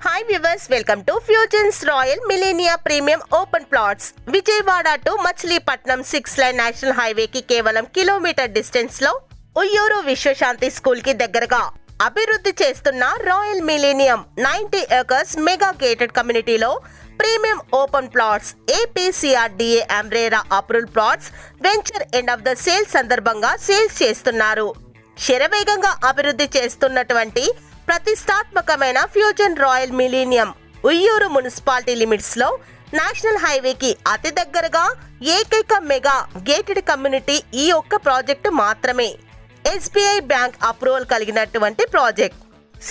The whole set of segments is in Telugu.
Hi viewers, welcome to Fusions Royal Millennia Premium Open Plots. Vijayawada to Machilipatnam 6 line national highway కి కేవలం కిలోమీటర్ డిస్టెన్స్ లో ఉయ్యూరు విశ్వశాంతి స్కూల్ కి దగ్గరగా అభివృద్ధి చేస్తున్న royal millennium 90 acres mega gated కమ్యూనిటీలో ప్రీమియం ఓపెన్ ప్లాట్స్ APCRDA అంబ్రేరా approval plots venture end of the sale సందర్భంగా సేల్స్ చేస్తున్నారు. శరవేగంగా అభివృద్ధి చేస్తున్నటువంటి ప్రతిష్టాత్మకమైన fusion royal millennium Uyyuru municipality limits లో నేషనల్ హైవేకి అతి దగ్గరగా ఏకైక మెగా గేటెడ్ కమ్యూనిటీ ఈ ఒక్క ప్రాజెక్టు మాత్రమే. SBI బ్యాంక్ అప్రూవల్ కలిగినటువంటి project.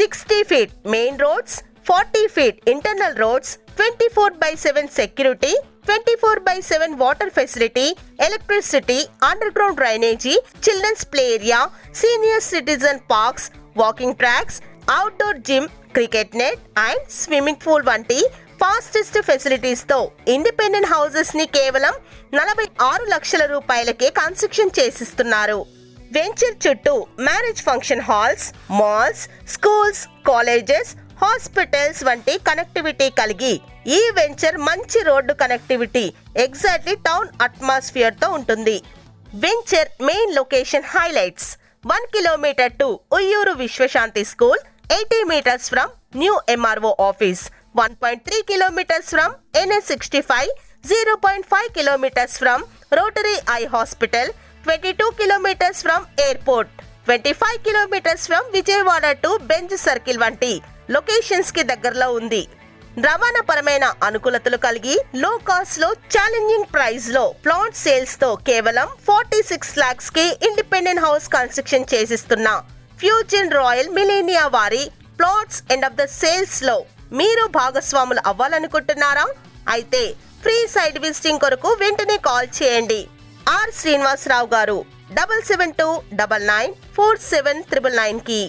60 feet main roads, 40 feet internal roads, 24/7 security, 24/7 water facility, electricity, underground drainage, children's play area, senior citizen parks, walking tracks, outdoor gym, cricket net and swimming pool వంటి ఫాస్టెస్ట్ ఫెసిలిటీస్ తో ఇండిపెండెంట్ హౌసెస్ ని కేవలం 46 లక్షల రూపాయలకే కన్స్ట్రక్షన్ చేసిస్తున్నారు. వెంచర్ చుట్టూ marriage function halls, malls, schools, colleges, hospitals వంటి కనెక్టివిటీ కలిగి ఈ వెంచర్ మంచి road connectivity exactly town atmosphere తో ఉంటుంది. Venture main location highlights: 1 kilometer to Uyyuru Vishwashanti school, 80 meters from new MRO office, 1.3 kilometers from NH65, 0.5 kilometers from rotary eye hospital, 22 kilometers from airport, 25 kilometers from Vijayawada to Benz circle వంటి లొకేషన్స్ కి దగ్గరలో ఉంది. రవాణా పరమైన అనుకూలతలు కలిగి లో కాస్ట్ లో ఛాలెంజింగ్ ప్రైస్ లో ప్లాట్ సేల్స్ తో కేవలం 46 lakhs కి ఇండిపెండెంట్ హౌస్ కన్స్ట్రక్షన్ చేసిస్తున్న ఫ్యూజన్ రాయల్ మిలీనియా వారి plots end of the sales లో మీరు భాగస్వాములు అవ్వాలనుకుంటున్నారా? అయితే ఫ్రీ సైట్ విజిటింగ్ కొరకు వెంటనే కాల్ చేయండి. ఆర్ శ్రీనివాసరావు గారు 7729947999 కి.